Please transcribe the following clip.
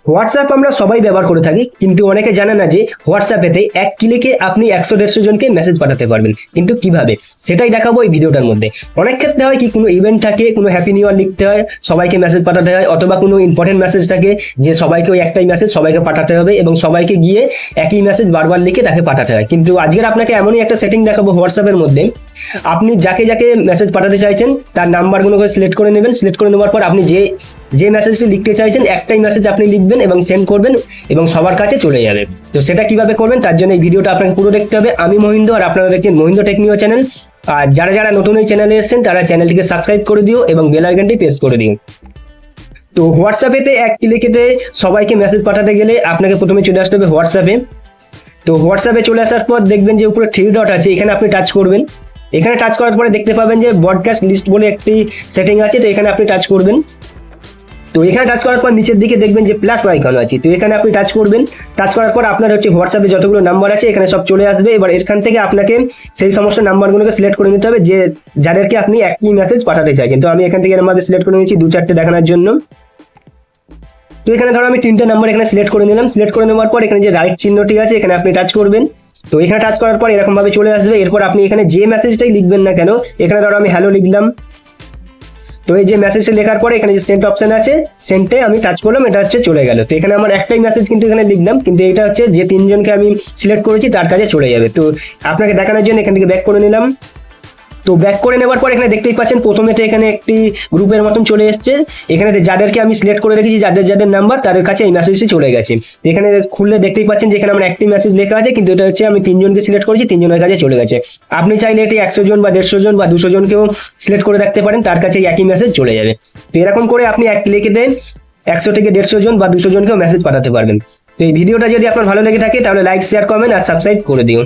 WhatsApp আমরা সবাই ব্যবহার করে থাকি, কিন্তু অনেকে জানে না যে হোয়াটসঅ্যাপেতে এক ক্লিকে আপনি 100-150 জনকে মেসেজ পাঠাতে পারবেন। কিন্তু কিভাবে, সেটাই দেখাবো এই ভিডিওটার মধ্যে। অনেক ক্ষেত্রে হয় কি, কোনো ইভেন্ট থাকে, কোনো হ্যাপি নিউ ইয়ার লিখতে হয়, সবাইকে মেসেজ পাঠাতে হয়, অথবা কোনো ইম্পর্টেন্ট মেসেজ থাকে যে সবাইকে ওই একটাই মেসেজ সবাইকে পাঠাতে হবে এবং সবাইকে গিয়ে একই মেসেজ বারবার লিখে তাকে পাঠাতে হয়। কিন্তু আজকের আপনাকে এমনই একটা সেটিং দেখাবো হোয়াটসঅ্যাপের মধ্যে, আপনি যাকে যাকে মেসেজ পাঠাতে চাইছেন তার নাম্বারগুলোকে সিলেক্ট করে নেবেন। সিলেক্ট করে নেওয়ার পর আপনি যে মেসেজটি লিখতে চাইছেন একটাই মেসেজ আপনি লিখবেন এবং সেন্ড করবেন এবং সবার কাছে চলে যাবে। তো সেটা কিভাবে করবেন তার জন্য এই ভিডিওটা আপনাকে পুরো দেখতে হবে। আমি মহিন্দ্র আর আপনারা দেখছেন মহিন্দ্র টেকনিও চ্যানেল। আর যারা যারা নতুন এই চ্যানেলে এসেছেন তারা চ্যানেলটিকে সাবস্ক্রাইব করে দিও এবং বেল আইকনটি প্রেস করে দিও। তো হোয়াটসঅ্যাপেতে এক ক্লিকেতে সবাইকে মেসেজ পাঠাতে গেলে আপনাকে প্রথমে চলে আসতে হবে হোয়াটসঅ্যাপে। তো হোয়াটসঅ্যাপে চলে আসার পর দেখবেন যে উপরে 3 ডট আছে, এখানে আপনি টাচ করবেন। এখানে টাচ করার পরে দেখতে পাবেন যে ব্রডকাস্ট লিস্ট বলে একটি সেটিং আছে, তো এখানে আপনি টাচ করবেন। তো এখানে টাচ করার পর নিচের দিকে দেখবেন যে প্লাস আইকন আছে, তো এখানে আপনি টাচ করবেন। টাচ করার পর আপনার হোয়াটসঅ্যাপে যতগুলো নাম্বার আছে এখানে সব চলে আসবে। এবার এখান থেকে আপনাকে সেই সমস্ত নাম্বারগুলোকে সিলেক্ট করে নিতে হবে যে যাদেরকে আপনি একই মেসেজ পাঠাতে চাইছেন। তো আমি এখান থেকে নাম্বার সিলেক্ট করে নিয়েছি 2-4টে দেখানোর জন্য। তো এখানে ধরো আমি 3টে নাম্বার এখানে সিলেক্ট করে নিলাম। সিলেক্ট করে নেওয়ার পর এখানে যে রাইট চিহ্নটি আছে এখানে আপনি টাচ করবেন। তো এখানে টাচ করার পর এরকম ভাবে চলে আসবে। এরপর আপনি এখানে যে মেসেজটাই লিখবেন না কেন, এখানে ধরো আমি হ্যালো লিখলাম। তো এই যে মেসেজটা লেখার পরে এখানে যে সেন্ড অপশন আছে, সেন্ডে আমি টাচ করলাম, এটা হচ্ছে চলে গেল। তো এখানে আমার একটাই মেসেজ কিন্তু এখানে লিখলাম, কিন্তু এটা হচ্ছে যে 3জনকে আমি সিলেক্ট করেছি তার কাছে চলে যাবে। তো আপনাকে দেখানোর জন্য এখান থেকে ব্যাক করে নিলাম। তো ব্যাক করে নেওয়ার পর এখানে দেখতেই পাচ্ছেন প্রথমেতে এখানে একটি গ্রুপের মতন চলে এসেছে। এখানে যাদেরকে আমি সিলেক্ট করে রেখেছি, যাদের যাদের নাম্বার, তাদের কাছে এই মেসেজটি চলে গেছে। এখানে খুললে দেখতেই পাচ্ছেন যে এখানে আমার একটি মেসেজ লেখা আছে, কিন্তু এটা হচ্ছে আমি 3জনকে সিলেক্ট করেছি, 3জনের কাছে চলে গেছে। আপনি চাইলে এটি 100 জন বা 150 জন বা 200 জনকেও সিলেক্ট করে রাখতে পারেন, তার কাছে একই মেসেজ চলে যাবে। তো এরকম করে আপনি এক ক্লিকেতে 100 থেকে 150 জন বা 200 জনকেও মেসেজ পাঠাতে পারবেন। তো এই ভিডিওটা যদি আপনার ভালো লেগে থাকে তাহলে লাইক, শেয়ার, কমেন্ট আর সাবস্ক্রাইব করে দিন।